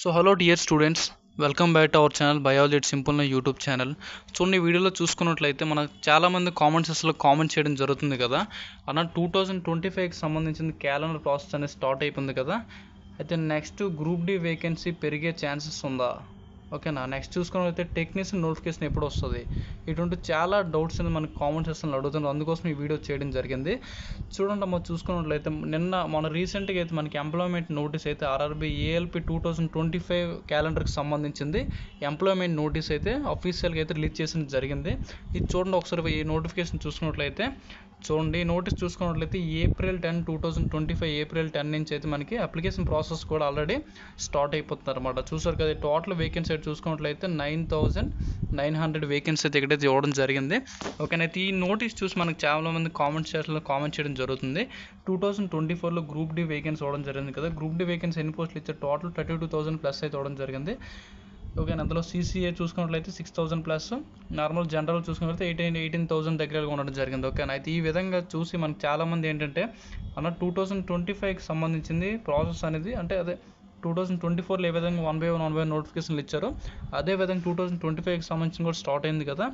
So hello dear students, welcome back to our channel biology it's simple నా YouTube channel. So ఈ వీడియోలో చూసుకున్నట్లయితే మనకు చాలామంది కామెంట్స్లో కామెంట్ చేయడం జరుగుతుంది కదా అన్న 2025కి సంబంధించిన క్యాలెండర్ ప్రాసెస్ అనేది స్టార్ట్ అయిపోయింది కదా, అయితే నెక్స్ట్ గ్రూప్ డి వేకెన్సీ పెరిగే ఛాన్సెస్ ఉందా? ఓకేనా. నెక్స్ట్ చూసుకున్నట్లయితే టెక్నీషియన్ నోటిఫికేషన్ ఎప్పుడు వస్తుంది, ఇటువంటి చాలా డౌట్స్ అనేది మనకు కామెంట్ సెక్షన్లో అడుగుతున్నారు. అందుకోసం ఈ వీడియో చేయడం జరిగింది. చూడండి అమ్మ, చూసుకున్నట్లయితే మన రీసెంట్గా అయితే మనకి ఎంప్లాయ్మెంట్ నోటీస్ అయితే ఆర్ఆర్బీ ఏఎల్పి 2025 క్యాలెండర్కి సంబంధించింది ఎంప్లాయ్మెంట్ నోటీస్ అయితే అఫీషియల్గా అయితే రిలీజ్ చేసిన జరిగింది. ఇది చూడండి ఒకసారి, ఈ నోటిఫికేషన్ చూసుకున్నట్లయితే చూడండి, నోటీస్ చూసుకున్నట్లయితే April 10, 2025 April 10 నుంచి అయితే మనకి అప్లికేషన్ ప్రాసెస్ కూడా ఆల్రెడీ స్టార్ట్ అయిపోతుంది అనమాట. చూసారు కదా, టోటల్ వేకెన్సీ అయితే చూసుకున్నట్లయితే 9,900 వేకెన్సీ అయితే ఇక్కడైతే ఇవ్వడం జరిగింది. ఓకేనైతే ఈ నోటీస్ చూసి మనకి చాలామంది కామెంట్ సెక్షన్లో కామెంట్ చేయడం జరుగుతుంది. 2024లో గ్రూప్ డి వేకెన్సీ ఇవ్వడం జరిగింది కదా, గ్రూప్ డి వేకెన్సీ ఎన్ని పోస్టులు ఇచ్చారు, టోటల్ 32,000 ప్లస్ అయితే ఇవ్వడం జరిగింది. ఓకే, అందులో CCA చూసుకున్నట్లయితే 6,000 ప్లస్, నార్మల్ జనరల్ చూసుకున్నట్లయితే 18,000 దగ్గరగా ఉండడం జరిగింది. ఓకే, అయితే ఈ విధంగా చూసి మనకి చాలామంది ఏంటంటే అన్న 2025కి సంబంధించింది ప్రాసెస్ అనేది, అంటే అదే 2024లో ఏ విధంగా 1 by 1 నోటిఫికేషన్లు ఇచ్చారో అదే విధంగా 2025కి సంబంధించిన కూడా స్టార్ట్ అయింది కదా,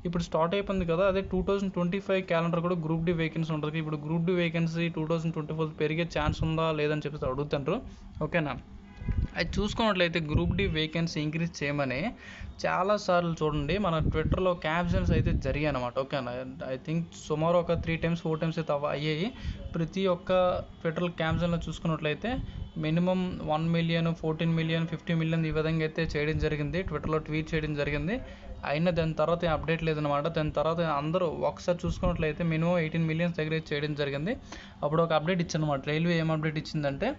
ఇప్పుడు స్టార్ట్ అయిపోయింది కదా, అదే 2025 క్యాలెండర్ కూడా గ్రూప్ డి వేకెన్సీ ఉంటుంది. ఇప్పుడు గ్రూప్ డి వేకెన్సీ 2024 పెరిగే ఛాన్స్ ఉందా లేదని చెప్పేసి అడుగుతుంటారు. ఓకేనా, అది చూసుకున్నట్లయితే గ్రూప్ డి వేకెన్సీ ఇంక్రీజ్ చేయమని చాలాసార్లు చూడండి మన ట్విట్టర్లో క్యాప్షన్స్ అయితే జరిగాయి అనమాట. ఓకేనా, ఐ థింక్ సుమారు ఒక 3 times 4 times అయితే అయ్యాయి. ప్రతి ఒక్క ట్విట్టర్ క్యాప్షన్లో చూసుకున్నట్లయితే మినిమం 1 million, 14 million, 50 million ఈ విధంగా అయితే చేయడం జరిగింది, ట్విట్టర్లో ట్వీట్ చేయడం జరిగింది. అయినా దాని తర్వాత అప్డేట్ లేదనమాట. దాని తర్వాత అందరూ ఒకసారి చూసుకున్నట్లయితే మినిమం 18 million దగ్గర చేయడం జరిగింది. అప్పుడు ఒక అప్డేట్ ఇచ్చిందన్నమాట. రైల్వే ఏం అప్డేట్ ఇచ్చిందంటే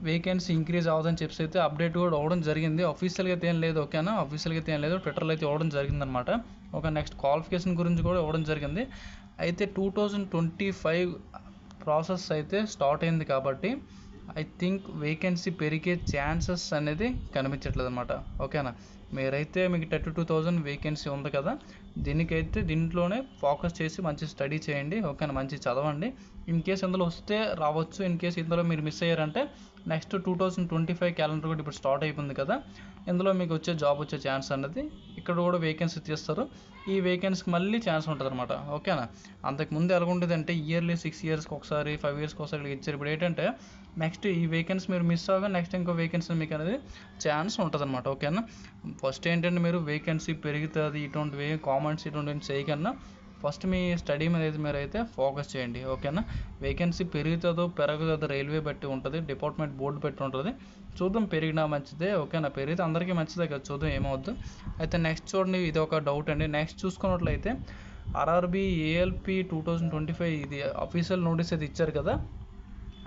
వేకెన్సీ ఇంక్రీజ్ అవ్వదని చెప్పేసి అయితే అప్డేట్ కూడా అవ్వడం జరిగింది. అఫీషియల్గా అయితే ఏం లేదు. ఓకేనా, అఫీషియల్గా అయితే ఏం లేదు, ట్విట్టర్లో అయితే ఇవ్వడం జరిగిందనమాట. ఓకే, నెక్స్ట్ క్వాలిఫికేషన్ గురించి కూడా ఇవ్వడం జరిగింది. అయితే 2025 ప్రాసెస్ అయితే స్టార్ట్ అయింది కాబట్టి ఐ థింక్ వేకెన్సీ పెరిగే ఛాన్సెస్ అనేది కనిపించట్లేదు అనమాట. ఓకేనా, మీరైతే మీకు 32,000 వేకెన్సీ ఉంది కదా, దీంట్లోనే ఫోకస్ చేసి మంచి స్టడీ చేయండి. ఓకేనా, మంచి చదవండి. ఇన్ కేస్ ఇందులో వస్తే రావచ్చు, ఇన్ కేస్ ఇందులో మీరు మిస్ అయ్యారంటే నెక్స్ట్ 2025 క్యాలెండర్ కూడా ఇప్పుడు స్టార్ట్ అయిపోయింది కదా, ఇందులో మీకు జాబ్ వచ్చే ఛాన్స్ అనేది ఇక్కడ కూడా వేకెన్సీ తీస్తారు. ఈ వేకెన్సీకి మళ్ళీ ఛాన్స్ ఉంటుంది అనమాట. ఓకేనా, అంతకుముందు ఎలా ఉంటుంది అంటే ఇయర్లీ 6 yearsకి ఒకసారి 5 yearsకి ఒకసారి ఇచ్చారు. ఇప్పుడు ఏంటంటే నెక్స్ట్ ఈ వేకెన్సీ మీరు మిస్ అవ్వగా నెక్స్ట్ ఇంకో వేకెన్సీ మీకు అనేది ఛాన్స్ ఉంటుంది అనమాట. ఓకేనా, ఫస్ట్ ఏంటంటే మీరు వేకెన్సీ పెరుగుతుంది ఇటువంటివి కామెంట్స్ ఇటువంటివి చేయకన్నా ఫస్ట్ మీ స్టడీ మీద అయితే మీరైతే ఫోకస్ చేయండి. ఓకేనా, వేకెన్సీ పెరుగుతుందో పెరగదో రైల్వే బట్టి ఉంటుంది, డిపార్ట్మెంట్ బోర్డు బట్టి ఉంటుంది. చూద్దాం, పెరిగినా మంచిదే. ఓకేనా, పెరిగితే అందరికీ మంచిదే కదా, చూద్దాం ఏమవుద్దు. అయితే నెక్స్ట్ చూడండి, ఇది ఒక డౌట్ అండి. నెక్స్ట్ చూసుకున్నట్లయితే ఆర్ఆర్బీ ఏఎల్పి 2025 ఇది అఫీషియల్ నోటీస్ అయితే ఇచ్చారు కదా,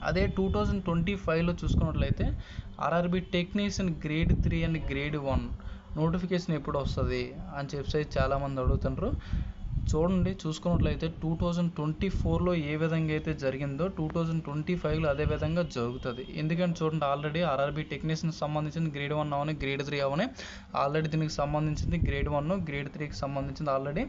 అదే 2025లో చూసుకున్నట్లయితే RRB technician grade 3 and grade 1 notification ఎప్పుడు వస్తుంది అని చెప్పి చాలామంది అడుగుతుంటారు. చూడండి, చూసుకున్నట్లయితే 2024లో ఏ విధంగా అయితే జరిగిందో 2025లో అదే విధంగా జరుగుతుంది. ఎందుకంటే చూడండి, ఆల్రెడీ ఆర్ఆర్బీ టెక్నీషియన్కి సంబంధించిన గ్రేడ్ 1 అవని గ్రేడ్ 3 అవని ఆల్రెడీ దీనికి సంబంధించింది గ్రేడ్ 1 గ్రేడ్ 3కి సంబంధించింది ఆల్రెడీ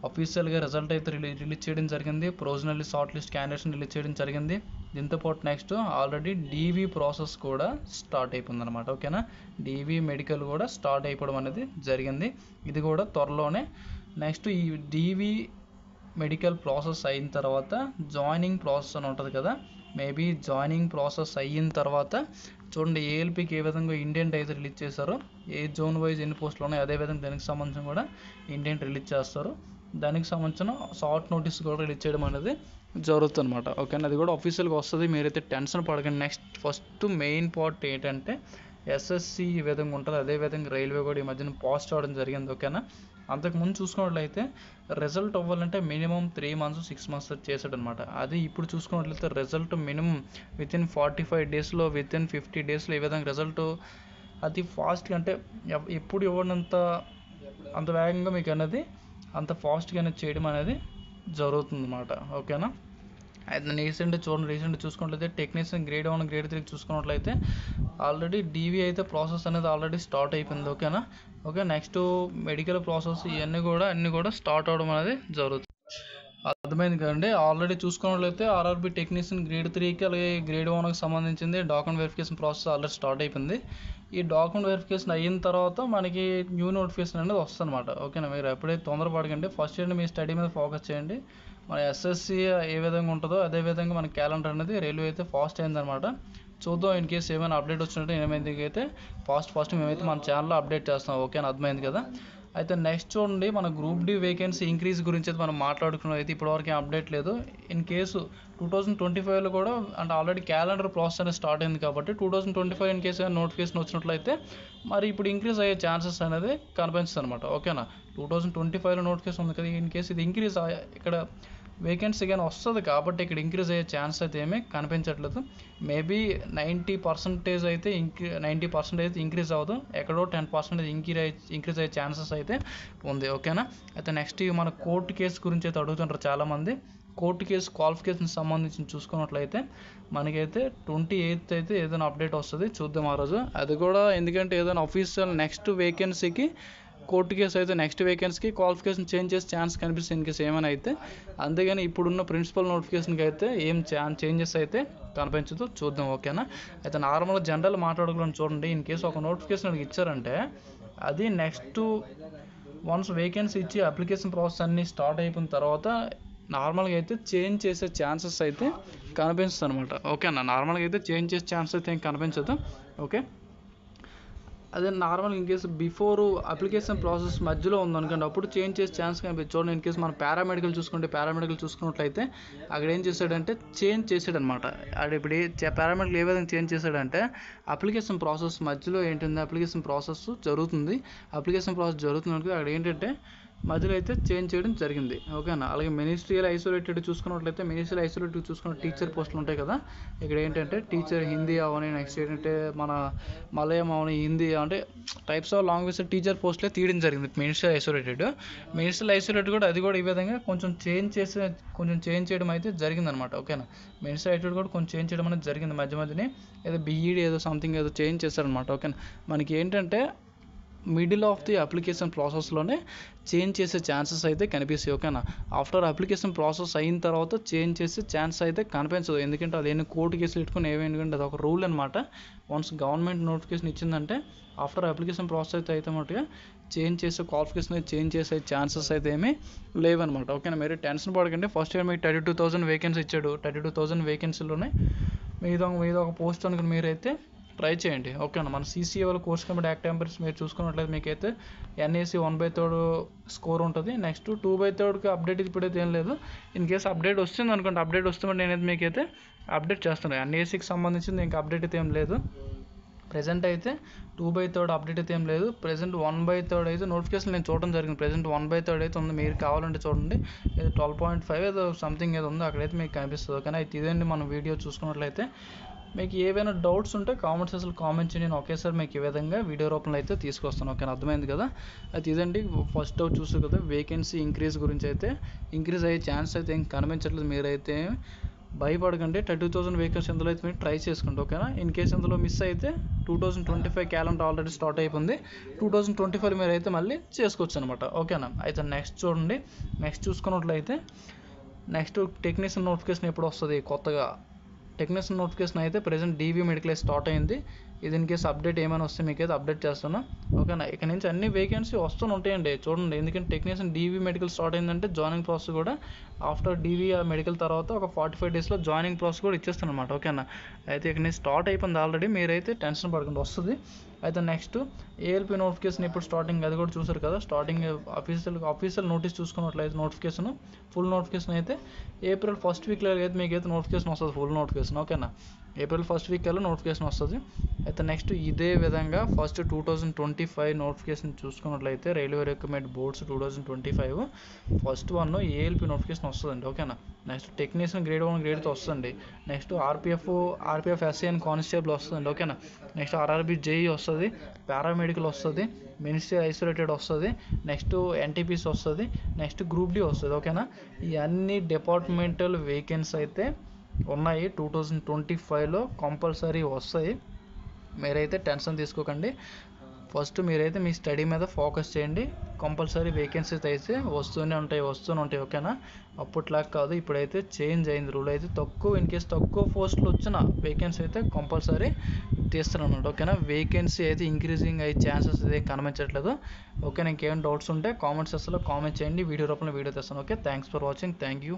అఫీషియల్గా రిజల్ట్ అయితే రిలీజ్ చేయడం జరిగింది. ప్రొవిజనల్లీ షార్ట్ లిస్ట్ క్యాండిడేట్స్ని రిలీజ్ చేయడం జరిగింది. దీంతోపాటు నెక్స్ట్ ఆల్రెడీ డీవీ ప్రాసెస్ కూడా స్టార్ట్ అయిపోయింది అనమాట. ఓకేనా, డీవీ మెడికల్ కూడా స్టార్ట్ అయిపోవడం అనేది జరిగింది. ఇది కూడా త్వరలోనే. నెక్స్ట్ ఈ డీవీ మెడికల్ ప్రాసెస్ అయిన తర్వాత జాయినింగ్ ప్రాసెస్ అని ఉంటుంది కదా, మేబీ జాయినింగ్ ప్రాసెస్ అయిన తర్వాత చూడండి ఏఎల్పికి ఏ విధంగా ఇండియన్ అయితే రిలీజ్ చేశారో, ఏ జోన్ వైజ్ ఎన్ని పోస్టులు ఉన్నాయో అదేవిధంగా దానికి సంబంధించిన కూడా ఇండియన్ రిలీజ్ చేస్తారు. దానికి సంబంధించిన షార్ట్ నోటీస్ కూడా రిలీజ్ చేయడం అనేది జరుగుతుంది అనమాట. ఓకేనా, అది కూడా అఫీషియల్గా వస్తుంది, మీరైతే టెన్షన్ పడకండి. నెక్స్ట్ ఫస్ట్ మెయిన్ పార్ట్ ఏంటంటే ఎస్ఎస్సి ఈ విధంగా ఉంటుంది, అదేవిధంగా రైల్వే కూడా ఈ మధ్యన పాస్ట్ అవ్వడం జరిగింది. ఓకేనా, అంతకుముందు చూసుకున్నట్లయితే రిజల్ట్ అవ్వాలంటే మినిమం 3 months 6 months చేశాడు అనమాట. అది ఇప్పుడు చూసుకున్నట్లయితే రిజల్ట్ మినిమం వితిన్ 45 daysలో వితిన్ 50 daysలో ఈ విధంగా రిజల్ట్ అది ఫాస్ట్గా, అంటే ఎప్పుడు ఇవ్వనంత అంత వేగంగా మీకు అనేది అంత ఫాస్ట్గా అనేది చేయడం అనేది జరుగుతుంది అన్నమాట. ఓకేనా, అయితే రీసెంట్ చూసుకున్నట్లయితే టెక్నీషియన్ గ్రేడ్ 1 గ్రేడ్ 3 చూసుకున్నట్లయితే ఆల్రెడీ డీవీ అయితే ప్రాసెస్ అనేది ఆల్రెడీ స్టార్ట్ అయిపోయింది. ఓకేనా, ఓకే, నెక్స్ట్ మెడికల్ ప్రాసెస్ ఇవన్నీ కూడా స్టార్ట్ అవ్వడం అనేది జరుగుతుంది. అర్థమైంది కదండి. ఆల్రెడీ చూసుకున్నట్లయితే ఆర్ఆర్బీ టెక్నీషియన్ గ్రేడ్ 3కి అలాగే గ్రేడ్ 1కి సంబంధించింది document verification process already start అయిపోయింది. ఈ డాక్యుమెంట్ వెరిఫికేషన్ అయిన తర్వాత మనకి న్యూ నోటిఫికేషన్ అనేది వస్తుంది అనమాట. ఓకేనా, మీరు ఎప్పుడైతే తొందరపడకండి. ఫస్ట్ ఇయర్ మీ స్టడీ మీద ఫోకస్ చేయండి. మన ఎస్ఎస్సి ఏ విధంగా ఉంటుందో అదే విధంగా మన క్యాలెండర్ అనేది రైల్వే అయితే ఫాస్ట్ అయిందనమాట. చూద్దాం, ఇన్ కేసు ఏమైనా అప్డేట్ వచ్చినట్టు ఏమైంది ఫాస్ట్ మేమైతే మన ఛానల్లో అప్డేట్ చేస్తాం. ఓకేనా, అర్థమైంది కదా. అయితే నెక్స్ట్ చూడండి, మన గ్రూప్ డి వేకెన్సీ ఇంక్రీజ్ గురించి అయితే మనం మాట్లాడుకున్నాం. అయితే ఇప్పటివరకు ఏం అప్డేట్ లేదు. ఇన్ కేసు 2025లో కూడా అంటే ఆల్రెడీ క్యాలెండర్ ప్రాసెస్ అనేది స్టార్ట్ అయింది కాబట్టి 2025 ఇన్ కేసు నోటిఫికేషన్ వచ్చినట్లయితే మరి ఇప్పుడు ఇంక్రీజ్ అయ్యే ఛాన్సెస్ అనేది కనిపిస్తుంది అనమాట. ఓకేనా, 2025లో నోటిఫికేషన్ ఉంది కదా, ఇన్ కేసు ఇది ఇంక్రీజ్ ఇక్కడ వేకెన్సీ కానీ వస్తుంది కాబట్టి ఇక్కడ ఇంక్రీజ్ అయ్యే ఛాన్స్ అయితే ఏమీ కనిపించట్లేదు. మేబీ 90% అయితే 90% అయితే ఇంక్రీజ్ అవ్వదు, ఎక్కడో 10% ఇంక్రీజ్ అయ్యే ఛాన్సెస్ అయితే ఉంది. ఓకేనా, అయితే నెక్స్ట్ మన కోర్టు కేసు గురించి అయితే అడుగుతుంటారు చాలామంది. కోర్టు కేసు క్వాలిఫికేషన్ సంబంధించి చూసుకున్నట్లయితే మనకైతే 28th అయితే ఏదైనా అప్డేట్ వస్తుంది, చూద్దాం ఆ రోజు. అది కూడా ఎందుకంటే ఏదైనా అఫీషియల్ నెక్స్ట్ వేకెన్సీకి కోర్టు కేసు అయితే నెక్స్ట్ వేకెన్సీకి క్వాలిఫికేషన్ చేంజ్ చేసే ఛాన్స్ కనిపిస్తుంది ఇన్ కేసు ఏమైనా అయితే. అంతేగాని ఇప్పుడున్న ప్రిన్సిపల్ నోటిఫికేషన్కి అయితే ఏం చేంజెస్ అయితే కనిపించదు, చూద్దాం. ఓకేనా, అయితే నార్మల్గా జనరల్ మాట్లాడుకోవాలని చూడండి. ఇన్ కేసు ఒక నోటిఫికేషన్ ఇచ్చారంటే అది నెక్స్ట్ వన్స్ వేకెన్సీ ఇచ్చి అప్లికేషన్ ప్రాసెస్ అన్నీ స్టార్ట్ అయిపోయిన తర్వాత నార్మల్గా అయితే చేంజ్ చేసే ఛాన్సెస్ అయితే కనిపిస్తుంది అనమాట. ఓకేనా, నార్మల్గా అయితే చేంజ్ చేసే ఛాన్సెస్ అయితే ఏం కనిపించదు. ఓకే, అదే normal in case before application process మధ్యలో ఉందనుకోండి, అప్పుడు చేంజ్ చేసే ఛాన్స్ కనిపించదు. చూడండి, ఇన్ కేసు మనం పారామెడికల్ చూసుకున్నట్లయితే అక్కడ ఏం చేశాడంటే చేంజ్ చేసాడనమాట. అది ఇప్పుడు పారామెడికల్ ఏ విధంగా చేంజ్ చేశాడంటే అప్లికేషన్ ప్రాసెస్ మధ్యలో ఏంటంటే అప్లికేషన్ ప్రాసెస్ జరుగుతుంది అక్కడ ఏంటంటే మధ్యలో అయితే చేంజ్ చేయడం జరిగింది. ఓకేనా, అలాగే మినిస్ట్రియల్ ఐసోలేటెడ్ చూసుకున్న టీచర్ పోస్టులు ఉంటాయి కదా, ఇక్కడ ఏంటంటే టీచర్ హిందీ అవని, నెక్స్ట్ ఏంటంటే మన మలయాళం అవని, హిందీ అంటే టైప్స్ ఆఫ్ లాంగ్వేజ్ టీచర్ పోస్టులే తీయడం జరిగింది మినిస్ట్రియల్ ఐసోలేటెడ్ కూడా. అది కూడా ఈ విధంగా కొంచెం చేంజ్ చేయడం అయితే జరిగిందనమాట. ఓకేనా, మినిస్ట్రియల్ ఐసోలేటెడ్ కూడా కొంచెం చేంజ్ చేయడం అనేది జరిగింది మధ్యనే. ఏదో బీఈడీ ఏదో సంథింగ్ ఏదో చేంజ్ చేశారనమాట. ఓకేనా, మనకి ఏంటంటే మిడిల్ ఆఫ్ ది అప్లికేషన్ ప్రాసెస్లోనే చేంజ్ చేసే ఛాన్సెస్ అయితే కనిపిస్తాయి. ఓకేనా, ఆఫ్టర్ అప్లికేషన్ ప్రాసెస్ అయిన తర్వాత చేంజ్ చేసే ఛాన్స్ అయితే కనిపించదు, ఎందుకంటే అదేమి కోర్టు కేసులు పెట్టుకుని ఏమేంటంటే అది ఒక రూల్ అనమాట. వన్స్ గవర్నమెంట్ నోటిఫికేషన్ ఇచ్చిందంటే ఆఫ్టర్ అప్లికేషన్ ప్రాసెస్ అయితే మటుగా క్వాలిఫికేషన్ చేంజ్ చేసే ఛాన్సెస్ అయితే ఏమీ లేవన్నమాట. ఓకేనా, మీరు టెన్షన్ పడకండి. ఫస్ట్ ఇయర్ మీకు 32,000 వేకెన్సీ ఇచ్చాడు. 32,000 వేకెన్సీలోనే మీద ఒక పోస్ట్ అనుకుని మీరైతే ట్రై చేయండి. ఓకేనా, మన CCA వాళ్ళ కోర్స్ కంప్లీట్ యాక్ట్ టెంపరీస్ మీరు చూసుకున్నట్లయితే మీకైతే NAC 1/3 స్కోర్ ఉంటుంది. నెక్స్ట్ 2/3కి అప్డేట్ ఇప్పుడైతే ఏం లేదు. ఇన్ కేసు అప్డేట్ వస్తుంది అనుకోండి, అప్డేట్ వస్తుంటే నేనైతే మీకైతే అప్డేట్ చేస్తాను. NACకి సంబంధించింది ఇంకా అప్డేట్ అయితే ఏం లేదు. ప్రెజెంట్ అయితే 2/3 అప్డేట్ అయితే ఏం లేదు. ప్రెజెంట్ 1/3 అయితే నోటిఫికేషన్ నేను చూడడం జరిగింది. ప్రెజెంట్ 1/3 అయితే ఉంది. మీరు కావాలంటే చూడండి, ఏదో 12.5 ఏదో సంథింగ్ ఏదో ఉందో అక్కడైతే మీకు కనిపిస్తుంది. ఓకేనా, అయితే ఇదండి మనం వీడియో చూసుకున్నట్లయితే మీకు ఏవైనా డౌట్స్ ఉంటే కామెంట్ సెక్షన్లో కామెంట్ చేయండి. నేను ఒకేసారి మీకు ఈ విధంగా వీడియో రూపంలో అయితే తీసుకొస్తాను. ఓకేనా, అర్థమైంది కదా. అయితే ఇదండి ఫస్ట్ డౌట్ చూసారు కదా, వేకెన్సీ ఇంక్రీజ్ గురించి అయితే ఇంక్రీజ్ అయ్యే ఛాన్స్ అయితే ఏం కనిపించట్లేదు. మీరైతే భయపడకండి. 32,000 వేకెన్సీ ఎందులో అయితే మీరు ట్రై చేసుకోండి. ఓకేనా, ఇన్ కేసు అందులో మిస్ అయితే 2025 క్యాలెండర్ ఆల్రెడీ స్టార్ట్ అయిపోయింది. 2025 మీరు అయితే మళ్ళీ చేసుకోవచ్చు అనమాట. ఓకేనా, అయితే నెక్స్ట్ చూడండి, నెక్స్ట్ చూసుకున్నట్లయితే నెక్స్ట్ టెక్నీషియన్ నోటిఫికేషన్ ఎప్పుడు వస్తుంది కొత్తగా. టెక్నీషియన్ నోటిఫికేషన్ అయితే ప్రెజెంట్ DV మెడికల్ స్టార్ట్ అయింది. ఇది ఇన్ కేసు అప్డేట్ ఏమైనా వస్తే మీకైతే అప్డేట్ చేస్తాను. ఓకేనా, ఇక్కడ నుంచి అన్ని వేకెన్సీ వస్తూనే ఉంటాయండి చూడండి. ఎందుకంటే టెక్నీషియన్ DV మెడికల్ స్టార్ట్ అయిందంటే జాయినింగ్ ప్రాసెస్ కూడా ఆఫ్టర్ DV మెడికల్ తర్వాత ఒక 45 డేస్లో జాయినింగ్ ప్రాసెస్ కూడా ఇచ్చేస్తాను అనమాట. ఓకేనా, అయితే ఇక్కడ నుంచి స్టార్ట్ అయిపోయింది ఆల్రెడీ, మీరైతే టెన్షన్ పడకుండా వస్తుంది. అయితే నెక్స్ట్ ALP నోటిఫికేషన్ ఇప్పుడు స్టార్టింగ్, అది కూడా చూసారు కదా. స్టార్టింగ్ అఫీషియల్ నోటీస్ చూసుకున్నట్లయితే నోటిఫికేషన్ ఫుల్ నోటిఫికేషన్ అయితే April 1st వీక్లో అయితే మీకైతే నోటిఫికేషన్ వస్తుంది, ఫుల్ నోటిఫికేషన్. ఓకేనా, April 1st వీక్ కల్లా నోటిఫికేషన్ వస్తుంది. అయితే నెక్స్ట్ ఇదే విధంగా ఫస్ట్ 2025 నోటిఫికేషన్ చూసుకున్నట్లయితే railway recruitment boards 2025 first one ALP notification వస్తుందండి. ఓకేనా, నెక్స్ట్ టెక్నీషియన్ గ్రేడ్ 1 గ్రేడ్తో వస్తుంది. Next RPF SI and constable వస్తుందండి. ఓకేనా, నెక్స్ట్ RRB JE వస్తుంది, పారామెడికల్ వస్తుంది, మినిస్ట్రియల్ ఐసోలేటెడ్ వస్తుంది, నెక్స్ట్ NTPC వస్తుంది, నెక్స్ట్ గ్రూప్ D వస్తుంది. ఓకేనా, ఈ అన్ని డిపార్ట్మెంటల్ వేకెన్సీ అయితే ఉన్నాయి 2025లో కంపల్సరీ వస్తాయి. మీరైతే టెన్షన్ తీసుకోకండి. ఫస్ట్ మీరైతే మీ స్టడీ మీద ఫోకస్ చేయండి. కంపల్సరీ వేకెన్సీస్ అయితే వస్తూనే ఉంటాయి. ఓకేనా? అప్పట్లా కాదు, ఇప్పుడైతే చేంజ్ అయింది రూల్. అయితే ఇన్ కేస్ తక్కువ పోస్టులు వచ్చిన వేకెన్సీ అయితే కంపల్సరీ తీస్తారు అన్నమాట. ఓకేనా? వేకెన్సీ అయితే ఇంక్రీజింగ్ అయ్యే ఛాన్సెస్ అయితే కనిపించట్లేదు. ఓకేనా? ఇంకేమైనా డౌట్స్ ఉంటే కామెంట్ సెక్షన్లో కామెంట్ చేయండి. వీడియో రూపంలో వీడియో తెస్తాను. Okay, thanks for watching. Thank you.